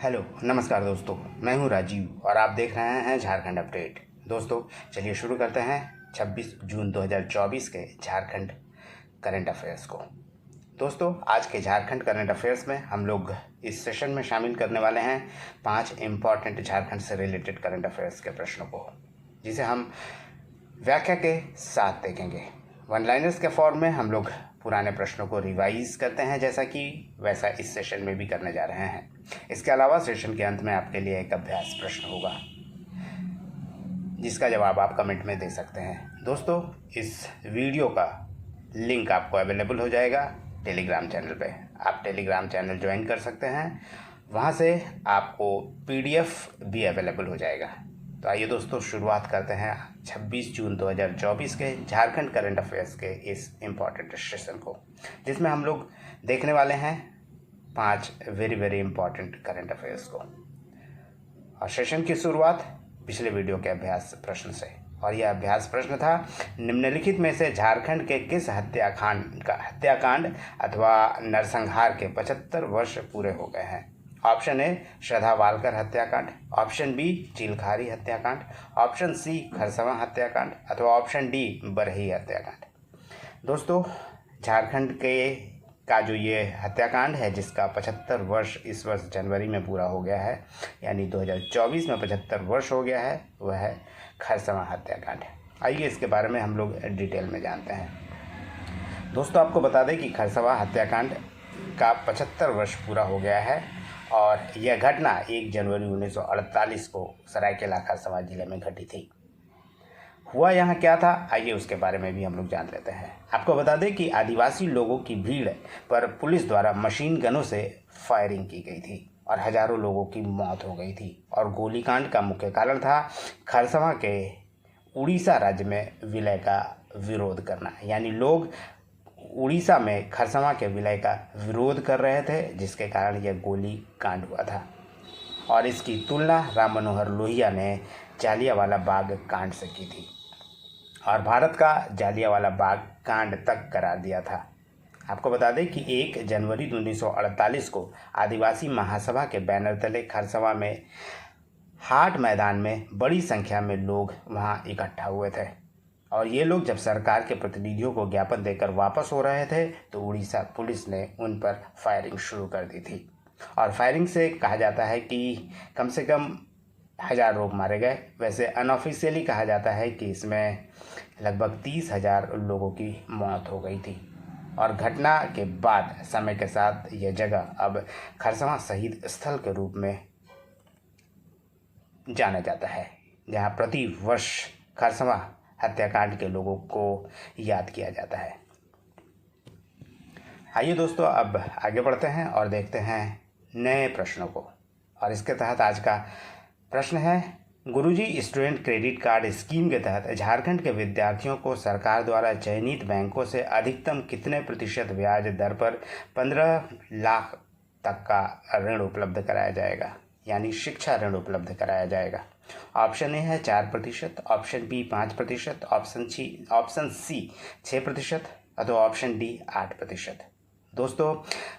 Hello नमस्कार दोस्तों, मैं हूं राजीव और आप देख रहे हैं झारखंड अपडेट। दोस्तों चलिए शुरू करते हैं 26 जून 2024 के झारखंड करंट अफेयर्स को। दोस्तों आज के झारखंड करंट अफेयर्स में हम लोग इस सेशन में शामिल करने वाले हैं 5 इम्पॉर्टेंट झारखंड से रिलेटेड करंट अफेयर्स के प्रश्नों को, जिसे हम व्याख्या के साथ देखेंगे। वन लाइनर्स के फॉर्म में हम लोग पुराने प्रश्नों को रिवाइज करते हैं, जैसा कि वैसा इस सेशन में भी करने जा रहे हैं। इसके अलावा सेशन के अंत में आपके लिए एक अभ्यास प्रश्न होगा, जिसका जवाब आप कमेंट में दे सकते हैं। दोस्तों इस वीडियो का लिंक आपको अवेलेबल हो जाएगा टेलीग्राम चैनल पे। आप टेलीग्राम चैनल ज्वाइन कर सकते हैं, वहाँ से आपको PDF भी अवेलेबल हो जाएगा। तो आइए दोस्तों शुरुआत करते हैं 26 जून 2024 के झारखंड करंट अफेयर्स के इस इम्पॉर्टेंट सेशन को, जिसमें हम लोग देखने वाले हैं 5 वेरी इम्पॉर्टेंट करंट अफेयर्स को। और सेशन की शुरुआत पिछले वीडियो के अभ्यास प्रश्न से, और यह अभ्यास प्रश्न था, निम्नलिखित में से झारखंड के किस हत्याकांड अथवा नरसंहार के 75 वर्ष पूरे हो गए हैं? ऑप्शन ए श्रद्धा वालकर हत्याकांड, ऑप्शन बी चिलखारी हत्याकांड, ऑप्शन सी खरसवा हत्याकांड अथवा ऑप्शन डी बरही हत्याकांड। दोस्तों झारखंड का जो ये हत्याकांड है, जिसका 75 वर्ष इस वर्ष जनवरी में पूरा हो गया है, यानी 2024 में 75 वर्ष हो गया है, वह है खरसवा हत्याकांड। आइए इसके बारे में हम लोग डिटेल में जानते हैं। दोस्तों आपको बता दें कि खरसवा हत्याकांड का 75 वर्ष पूरा हो गया है और यह घटना 1 जनवरी 1948 को सरायकेला खरसवा जिले में घटी थी। हुआ यहाँ क्या था, आइए उसके बारे में भी हम लोग जान लेते हैं। आपको बता दें कि आदिवासी लोगों की भीड़ पर पुलिस द्वारा मशीन गनों से फायरिंग की गई थी और हजारों लोगों की मौत हो गई थी। और गोलीकांड का मुख्य कारण था खरसवा के उड़ीसा राज्य में विलय का विरोध करना, यानी लोग उड़ीसा में खरसवा के विलय का विरोध कर रहे थे, जिसके कारण यह गोली कांड हुआ था। और इसकी तुलना राम मनोहर लोहिया ने जालियांवाला बाग कांड से की थी और भारत का जालियांवाला बाग कांड तक करार दिया था। आपको बता दें कि 1 जनवरी 1948 को आदिवासी महासभा के बैनर तले खरसवा में हाट मैदान में बड़ी संख्या में लोग वहां इकट्ठा हुए थे और ये लोग जब सरकार के प्रतिनिधियों को ज्ञापन देकर वापस हो रहे थे तो उड़ीसा पुलिस ने उन पर फायरिंग शुरू कर दी थी। और फायरिंग से कहा जाता है कि कम से कम 1000 लोग मारे गए। वैसे अनऑफिशियली कहा जाता है कि इसमें लगभग 30,000 लोगों की मौत हो गई थी। और घटना के बाद समय के साथ यह जगह अब खरसवा शहीद स्थल के रूप में जाना जाता है, जहाँ प्रति वर्ष खरसवा हत्याकांड के लोगों को याद किया जाता है। आइए दोस्तों अब आगे बढ़ते हैं और देखते हैं नए प्रश्नों को। और इसके तहत आज का प्रश्न है, गुरुजी स्टूडेंट क्रेडिट कार्ड स्कीम के तहत झारखंड के विद्यार्थियों को सरकार द्वारा चयनित बैंकों से अधिकतम कितने प्रतिशत ब्याज दर पर 15 लाख तक का ऋण उपलब्ध कराया जाएगा, यानी शिक्षा ऋण उपलब्ध कराया जाएगा? ऑप्शन ए है 4%, ऑप्शन बी 5%, ऑप्शन सी 6% अथवा ऑप्शन डी 8%। दोस्तों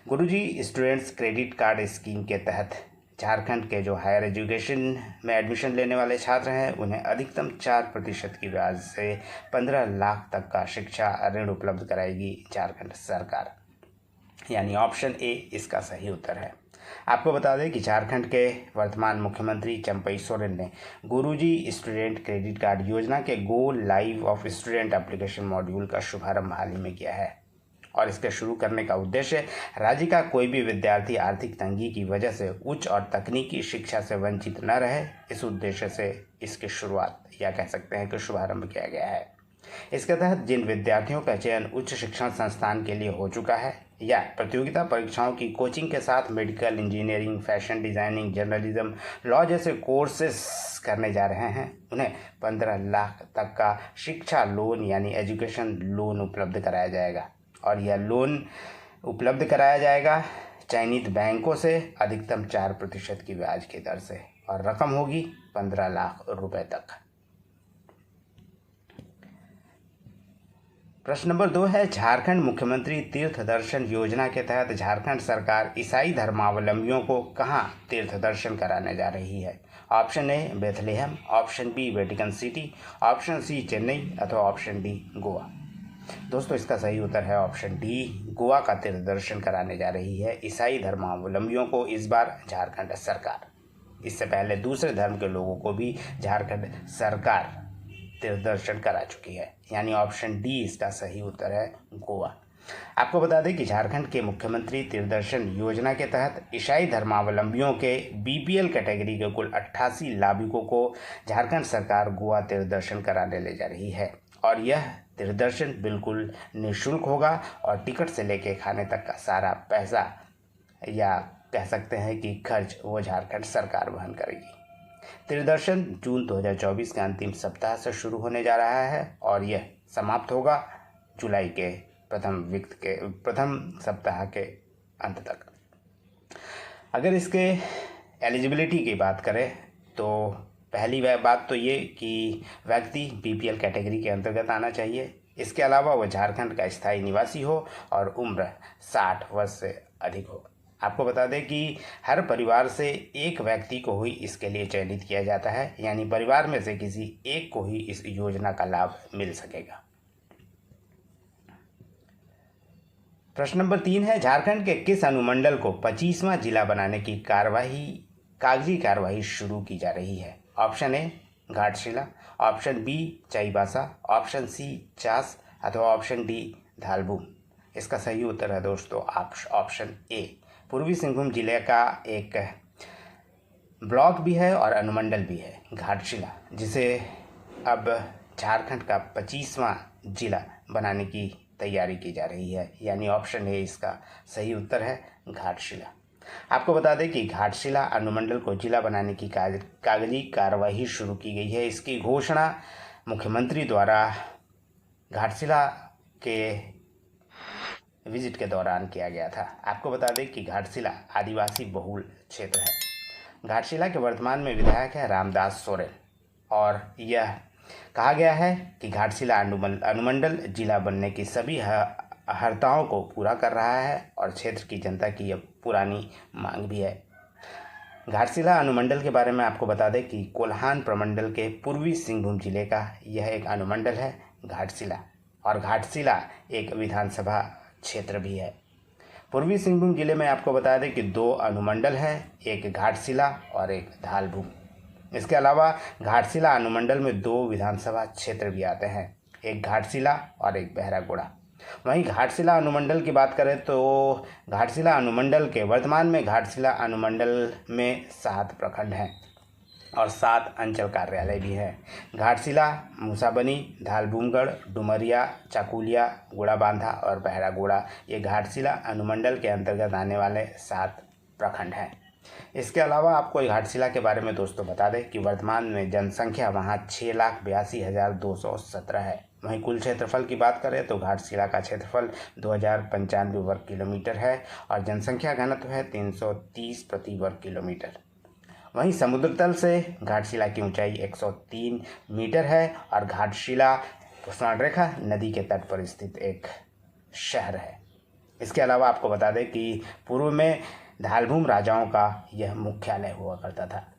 गुरुजी स्टूडेंट्स क्रेडिट कार्ड स्कीम के तहत झारखंड के जो हायर एजुकेशन में एडमिशन लेने वाले छात्र हैं, उन्हें अधिकतम 4% की ब्याज से 15 लाख तक का शिक्षा ऋण उपलब्ध कराएगी झारखंड सरकार, यानी ऑप्शन ए इसका सही उत्तर है। आपको बता दें कि झारखंड के वर्तमान मुख्यमंत्री चंपई सोरेन ने गुरुजी स्टूडेंट क्रेडिट कार्ड योजना के go live of student application module का शुभारंभ हाल ही में किया है। और इसके शुरू करने का उद्देश्य राज्य का कोई भी विद्यार्थी आर्थिक तंगी की वजह से उच्च और तकनीकी शिक्षा से वंचित न रहे, इस उद्देश्य से इसकी शुरुआत या कह सकते हैं कि शुभारंभ किया गया है। इसके तहत जिन विद्यार्थियों का चयन उच्च शिक्षण संस्थान के लिए हो चुका है या प्रतियोगिता परीक्षाओं की कोचिंग के साथ medical, engineering, fashion designing, journalism, law जैसे कोर्सेस करने जा रहे हैं, उन्हें 15 लाख तक का शिक्षा लोन यानी एजुकेशन लोन उपलब्ध कराया जाएगा। और यह लोन उपलब्ध कराया जाएगा चयनित बैंकों से अधिकतम 4% की ब्याज की दर से और रकम होगी 15 लाख रुपए तक। प्रश्न नंबर 2 है, झारखंड मुख्यमंत्री तीर्थ दर्शन योजना के तहत झारखंड सरकार ईसाई धर्मावलंबियों को कहाँ तीर्थ दर्शन कराने जा रही है? Option A Bethlehem, option B Vatican city, option C Chennai अथवा ऑप्शन डी गोवा। दोस्तों इसका सही उत्तर है ऑप्शन डी, गोवा का तीर्थ दर्शन कराने जा रही है ईसाई धर्मावलंबियों को इस बार झारखंड सरकार। इससे पहले दूसरे धर्म के लोगों को भी झारखंड सरकार तीर्थ दर्शन करा चुकी है, यानी ऑप्शन डी इसका सही उत्तर है गोवा। आपको बता दें कि झारखंड के मुख्यमंत्री तीर्थ दर्शन योजना के तहत ईसाई धर्मावलंबियों के बीपीएल कैटेगरी के कुल 88 लाभुकों को झारखंड सरकार गोवा तीर्थ दर्शन कराने ले जा रही है और यह तीर्थ दर्शन बिल्कुल निःशुल्क होगा और टिकट से लेके खाने तक का सारा पैसा या कह सकते हैं कि खर्च वो झारखंड सरकार वहन करेगी। तीर्थ दर्शन जून 2024 के अंतिम सप्ताह से शुरू होने जा रहा है और यह समाप्त होगा जुलाई के प्रथम सप्ताह के अंत तक। अगर इसके एलिजिबिलिटी की बात करें तो पहली बात तो ये कि व्यक्ति बीपीएल कैटेगरी के अंतर्गत आना चाहिए। इसके अलावा वह झारखंड का स्थायी निवासी हो और उम्र 60 वर्ष से अधिक हो। आपको बता दें कि हर परिवार से एक व्यक्ति को ही इसके लिए चयनित किया जाता है, यानी परिवार में से किसी एक को ही इस योजना का लाभ मिल सकेगा। प्रश्न नंबर 3 है, झारखंड के किस अनुमंडल को 25वां जिला बनाने की कागजी कार्यवाही शुरू की जा रही है? Option A Ghatshila, option B Chaibasa, option C Chas अथवा ऑप्शन डी धालबूम। इसका सही उत्तर है दोस्तों ऑप्शन ए। पूर्वी सिंहभूम जिले का एक ब्लॉक भी है और अनुमंडल भी है घाटशिला, जिसे अब झारखंड का 25वां जिला बनाने की तैयारी की जा रही है, यानी ऑप्शन ए इसका सही उत्तर है घाटशिला। आपको बता दें कि घाटशिला अनुमंडल को जिला बनाने की कागजी कार्यवाही शुरू की गई है। इसकी घोषणा मुख्यमंत्री द्वारा घाटशिला के विजिट के दौरान किया गया था। आपको बता दें कि घाटशिला आदिवासी बहुल क्षेत्र है। घाटशिला के वर्तमान में विधायक है रामदास सोरेन और यह कहा गया है कि घाटशिला अनुमंडल जिला बनने की सभी हर्ताओं को पूरा कर रहा है और क्षेत्र की जनता की यह पुरानी मांग भी है। घाटशिला अनुमंडल के बारे में आपको बता दें कि कोल्हान प्रमंडल के पूर्वी सिंहभूम जिले का यह एक अनुमंडल है घाटशिला, और घाटशिला एक विधानसभा क्षेत्र भी है। पूर्वी सिंहभूम जिले में आपको बता दें कि 2 अनुमंडल हैं, एक घाटशिला और एक धालबूम। इसके अलावा घाटशिला अनुमंडल में 2 विधानसभा क्षेत्र भी आते हैं, एक घाटशिला और एक बहरागोड़ा। वहीं घाटशिला अनुमंडल की बात करें तो घाटशिला अनुमंडल के वर्तमान में घाटशिला अनुमंडल में 7 प्रखंड हैं और 7 अंचल कार्यालय भी हैं। घाटशिला, मूसाबनी, धालबूमगढ़, डुमरिया, चाकुलिया, गोड़ाबांधा और बहरागोड़ा ये घाटशिला अनुमंडल के अंतर्गत आने वाले 7 प्रखंड हैं। इसके अलावा आपको घाटशिला के बारे में दोस्तों बता दें कि वर्तमान में जनसंख्या वहाँ 6,82,217 है। वहीं कुल क्षेत्रफल की बात करें तो घाटशिला का क्षेत्रफल 2095 वर्ग किलोमीटर है और जनसंख्या घनत्व है 330 प्रति वर्ग किलोमीटर। वहीं समुद्र तल से घाटशिला की ऊंचाई 103 मीटर है और घाटशिला स्वर्णरेखा नदी के तट पर स्थित एक शहर है। इसके अलावा आपको बता दें कि पूर्व में धालबूम राजाओं का यह मुख्यालय हुआ करता था।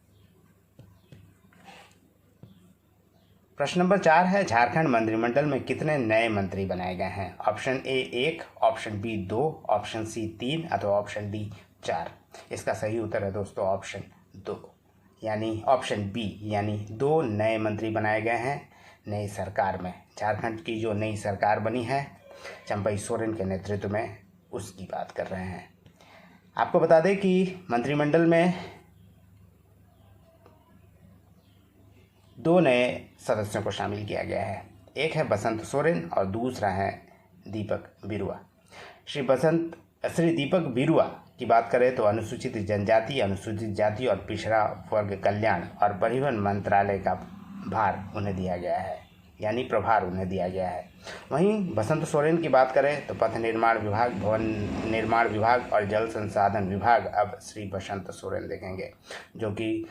प्रश्न नंबर 4 है, झारखंड मंत्रिमंडल में कितने नए मंत्री बनाए गए हैं? Option A 1, option B 2, option C 3 अथवा ऑप्शन डी 4। इसका सही उत्तर है दोस्तों ऑप्शन 2, यानी ऑप्शन बी, यानी 2 नए मंत्री बनाए गए हैं नई सरकार में। झारखंड की जो नई सरकार बनी है चंपई सोरेन के नेतृत्व में, उसकी बात कर रहे हैं। आपको बता दें कि मंत्रिमंडल में 2 नए सदस्यों को शामिल किया गया है। एक है बसंत सोरेन और दूसरा है दीपक बिरुआ। श्री दीपक बिरुआ की बात करें तो अनुसूचित जनजाति, अनुसूचित जाति और पिछड़ा वर्ग कल्याण और परिवहन मंत्रालय का भार उन्हें दिया गया है, यानी प्रभार उन्हें दिया गया है। वहीं बसंत सोरेन की बात करें तो पथ निर्माण विभाग, भवन निर्माण विभाग और जल संसाधन विभाग अब श्री बसंत सोरेन देखेंगे, जो कि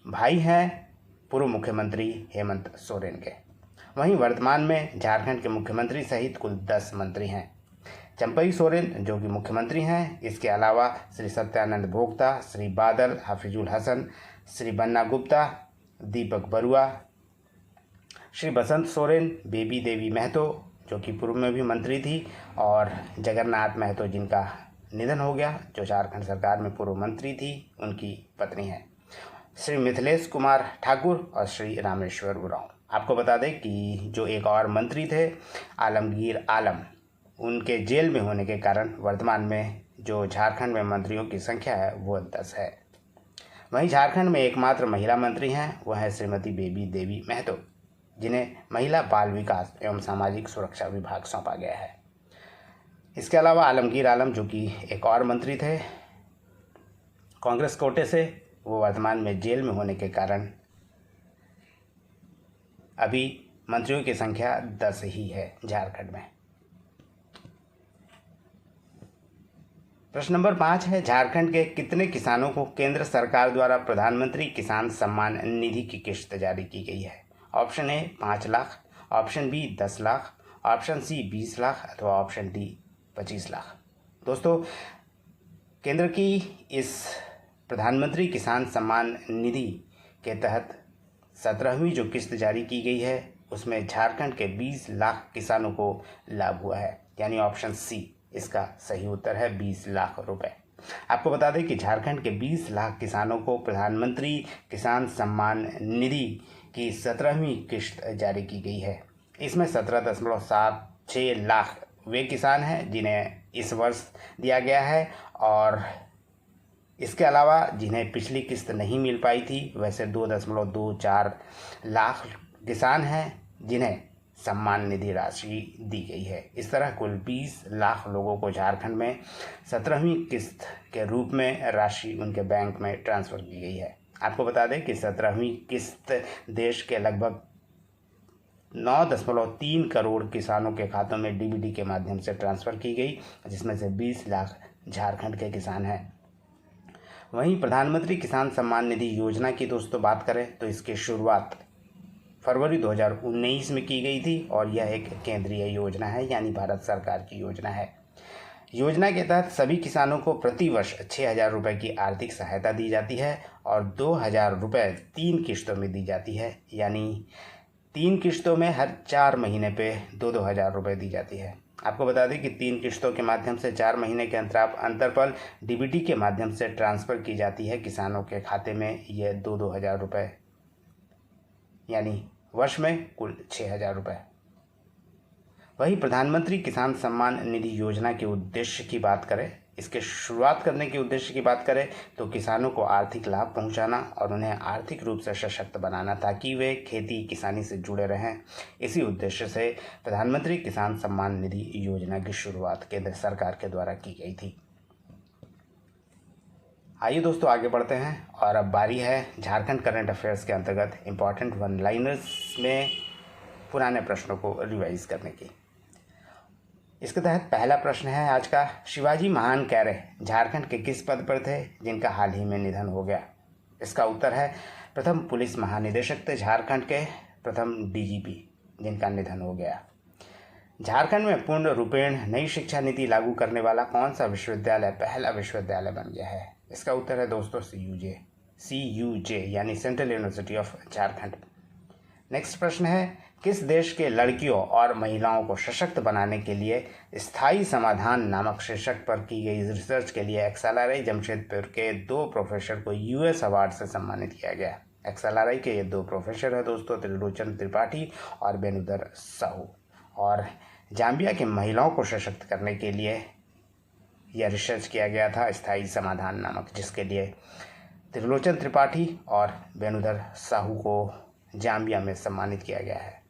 भाई हैं पूर्व मुख्यमंत्री हेमंत सोरेन के। वहीं वर्तमान में झारखंड के मुख्यमंत्री सहित कुल 10 मंत्री हैं। चंपई सोरेन जो कि मुख्यमंत्री हैं, इसके अलावा श्री सत्यानंद भोक्ता, श्री बादल, हाफिजुल हसन, श्री बन्ना गुप्ता, दीपक बरुआ, श्री बसंत सोरेन, बेबी देवी महतो जो कि पूर्व में भी मंत्री थी, और जगन्नाथ महतो जिनका निधन हो गया, जो झारखंड सरकार में पूर्व मंत्री थी, उनकी पत्नी है, श्री मिथिलेश कुमार ठाकुर और श्री रामेश्वर उरांव। आपको बता दें कि जो एक और मंत्री थे आलमगीर आलम, उनके जेल में होने के कारण वर्तमान में जो झारखंड में मंत्रियों की संख्या है वो 10 है। वहीं झारखंड में एकमात्र महिला मंत्री हैं, वह है श्रीमती बेबी देवी महतो, जिन्हें महिला बाल विकास एवं सामाजिक सुरक्षा विभाग सौंपा गया है। इसके अलावा आलमगीर आलम जो कि एक और मंत्री थे कांग्रेस कोटे से, वो वर्तमान में जेल में होने के कारण अभी मंत्रियों की संख्या 10 ही है झारखंड में। प्रश्न नंबर 5 है, झारखंड के कितने किसानों को केंद्र सरकार द्वारा प्रधानमंत्री किसान सम्मान निधि की किश्त जारी की गई है? Option A 5 lakh, option B 10 lakh, option C 20 lakh अथवा ऑप्शन डी 25 लाख। दोस्तों, केंद्र की इस प्रधानमंत्री किसान सम्मान निधि के तहत 17वीं जो किस्त जारी की गई है, उसमें झारखंड के 20 लाख किसानों को लाभ हुआ है, यानी ऑप्शन सी इसका सही उत्तर है 20 लाख रुपए। आपको बता दें कि झारखंड के 20 लाख किसानों को प्रधानमंत्री किसान सम्मान निधि की 17वीं किश्त जारी की गई है। इसमें 17.76 लाख वे किसान हैं जिन्हें इस वर्ष दिया गया है, और इसके अलावा जिन्हें पिछली किस्त नहीं मिल पाई थी, वैसे 2.24 लाख किसान हैं जिन्हें सम्मान निधि राशि दी गई है। इस तरह कुल 20 लाख लोगों को झारखंड में 17वीं किस्त के रूप में राशि उनके बैंक में ट्रांसफ़र की गई है। आपको बता दें कि 17वीं किस्त देश के लगभग 9.3 करोड़ किसानों के खातों में डीबीटी के माध्यम से ट्रांसफ़र की गई, जिसमें से 20 लाख झारखंड के किसान हैं। वहीं प्रधानमंत्री किसान सम्मान निधि योजना की दोस्तों बात करें तो इसकी शुरुआत फरवरी 2019 में की गई थी, और यह एक केंद्रीय योजना है, यानी भारत सरकार की योजना है। योजना के तहत सभी किसानों को प्रतिवर्ष 6,000 रुपये की आर्थिक सहायता दी जाती है, और 2,000 रुपये 3 किश्तों में दी जाती है, यानी 3 किश्तों में हर 4 महीने पे 2-2 हज़ार रुपये दी जाती है। आपको बता दें कि 3 किश्तों के माध्यम से 4 महीने के अंतर पर डीबीटी के माध्यम से ट्रांसफ़र की जाती है किसानों के खाते में ये 2-2 हज़ार रुपये, यानी वर्ष में कुल 6,000 रुपये। वहीं प्रधानमंत्री किसान सम्मान निधि योजना के उद्देश्य की बात करें, इसके शुरुआत करने के उद्देश्य की बात करें तो किसानों को आर्थिक लाभ पहुंचाना और उन्हें आर्थिक रूप से सशक्त बनाना, ताकि वे खेती किसानी से जुड़े रहें। इसी उद्देश्य से प्रधानमंत्री किसान सम्मान निधि योजना की शुरुआत केंद्र सरकार के द्वारा की गई थी। आइए दोस्तों आगे बढ़ते हैं, और अब बारी है झारखंड करंट अफेयर्स के अंतर्गत इम्पॉर्टेंट वन लाइनर्स में पुराने प्रश्नों को रिवाइज करने की। इसके तहत पहला प्रश्न है आज का, शिवाजी महान कैरे झारखंड के किस पद पर थे जिनका हाल ही में निधन हो गया? इसका उत्तर है प्रथम पुलिस महानिदेशक थे झारखंड के, प्रथम डीजीपी जिनका निधन हो गया। झारखंड में पूर्ण रूपेण नई शिक्षा नीति लागू करने वाला कौन सा विश्वविद्यालय पहला विश्वविद्यालय बन गया है? इसका उत्तर है दोस्तों CUJ यानी central university of Jharkhand. Next प्रश्न है, किस देश के लड़कियों और महिलाओं को सशक्त बनाने के लिए स्थायी समाधान नामक शीर्षक पर की गई रिसर्च के लिए XLRI जमशेदपुर के 2 प्रोफेसर को US अवार्ड से सम्मानित किया गया? XLRI के ये 2 प्रोफेसर हैं दोस्तों, त्रिलोचन त्रिपाठी और बेनुधर साहू, और जाम्बिया की महिलाओं को सशक्त करने के लिए यह रिसर्च किया गया था स्थायी समाधान नामक, जिसके लिए त्रिलोचन त्रिपाठी और बेनुधर साहू को जाम्बिया में सम्मानित किया गया है।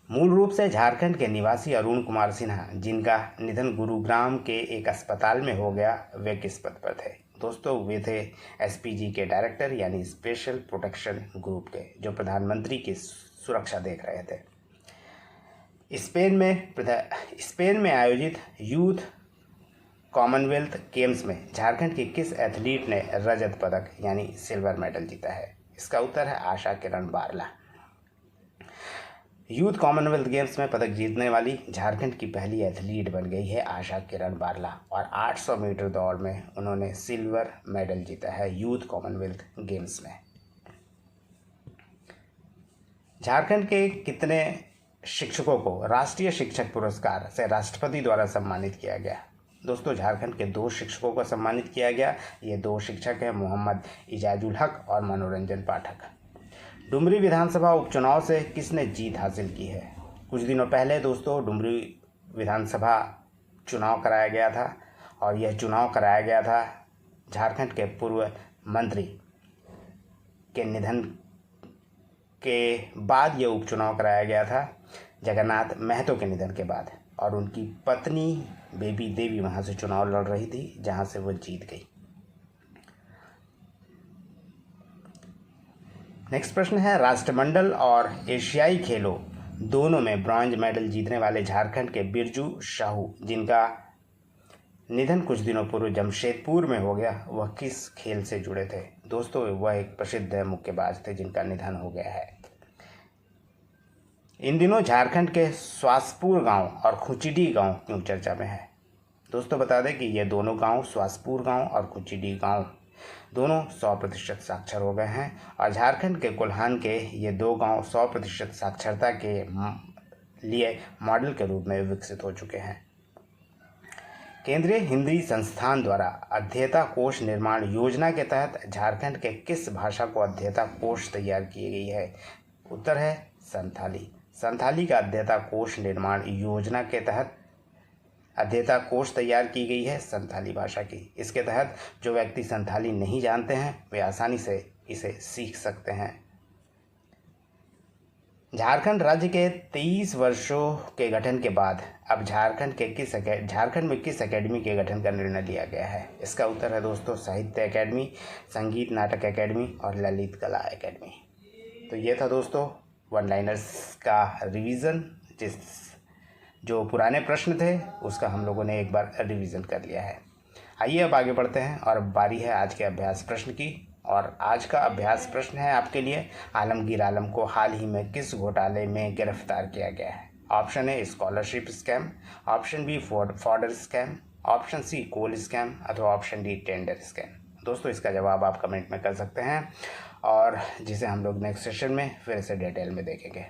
मूल रूप से झारखंड के निवासी अरुण कुमार सिन्हा, जिनका निधन गुरुग्राम के एक अस्पताल में हो गया, वे किस पद पर थे? दोस्तों वे थे SPG के डायरेक्टर यानी स्पेशल प्रोटेक्शन ग्रुप के, जो प्रधानमंत्री की सुरक्षा देख रहे थे। स्पेन में आयोजित यूथ कॉमनवेल्थ गेम्स में झारखंड के किस एथलीट ने रजत पदक यानी सिल्वर मेडल जीता है? इसका उत्तर है Asha Kiran Barla. Youth Commonwealth games में पदक जीतने वाली झारखंड की पहली एथलीट बन गई है आशा किरण बारला और 800 मीटर दौड़ में उन्होंने सिल्वर मेडल जीता है यूथ कॉमनवेल्थ गेम्स में। झारखंड के कितने शिक्षकों को राष्ट्रीय शिक्षक पुरस्कार से राष्ट्रपति द्वारा सम्मानित किया गया? दोस्तों, झारखंड के 2 शिक्षकों को सम्मानित किया गया। ये 2 शिक्षक हैं मोहम्मद इजाजुल हक और मनोरंजन पाठक। डुमरी विधानसभा उपचुनाव से किसने जीत हासिल की है? कुछ दिनों पहले दोस्तों डुमरी विधानसभा चुनाव कराया गया था और यह चुनाव कराया गया था झारखंड के पूर्व मंत्री के निधन के बाद। यह उपचुनाव कराया गया था जगन्नाथ महतो के निधन के बाद और उनकी पत्नी बेबी देवी वहां से चुनाव लड़ रही थी, जहां से वो जीत गई। नेक्स्ट प्रश्न है, राष्ट्रमंडल और एशियाई खेलों दोनों में ब्रॉन्ज मेडल जीतने वाले झारखंड के बिरजू साहू, जिनका निधन कुछ दिनों पूर्व जमशेदपुर में हो गया, वह किस खेल से जुड़े थे? दोस्तों, वह एक प्रसिद्ध मुक्केबाज थे जिनका निधन हो गया है। इन दिनों झारखंड के स्वासपुर गांव और खुचिडी गांव क्यों चर्चा में है? दोस्तों, बता दें कि ये दोनों गांव, स्वासपुर गांव और खुचिडी गांव, दोनों 100% साक्षर हो गए हैं और झारखंड के कोल्हान के ये 2 गांव 100% साक्षरता के लिए मॉडल के रूप में विकसित हो चुके हैं। केंद्रीय हिंदी संस्थान द्वारा अध्येता कोश निर्माण योजना के तहत झारखंड के किस भाषा को अध्येता कोश तैयार की गई है? उत्तर है संथाली। संथाली का अध्येता कोश निर्माण योजना के तहत अध्येता कोश तैयार की गई है संथाली भाषा की। इसके तहत जो व्यक्ति संथाली नहीं जानते हैं वे आसानी से इसे सीख सकते हैं। झारखंड राज्य के 23 वर्षों के गठन के बाद अब झारखंड में किस एकेडमी के गठन का निर्णय लिया गया है? इसका उत्तर है दोस्तों साहित्य एकेडमी, संगीत नाटक एकेडमी और ललित कला एकेडमी। तो ये था दोस्तों वन लाइनर्स का रिवीजन। जो पुराने प्रश्न थे उसका हम लोगों ने एक बार रिवीजन कर लिया है। आइए अब आगे बढ़ते हैं और अब बारी है आज के अभ्यास प्रश्न की। और आज का अभ्यास प्रश्न है आपके लिए, आलमगीर आलम को हाल ही में किस घोटाले में गिरफ्तार किया गया है? Option A scholarship scam, option B fodder scam, option C coal scam अथवा ऑप्शन डी टेंडर स्कैम। दोस्तों, इसका जवाब आप कमेंट में कर सकते हैं और जिसे हम लोग नेक्स्ट सेशन में फिर से डिटेल में देखेंगे।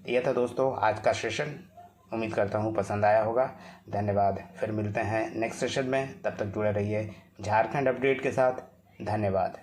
यह था दोस्तों आज का सेशन। उम्मीद करता हूँ पसंद आया होगा। धन्यवाद। फिर मिलते हैं नेक्स्ट सेशन में, तब तक जुड़े रहिए झारखंड अपडेट के साथ। धन्यवाद।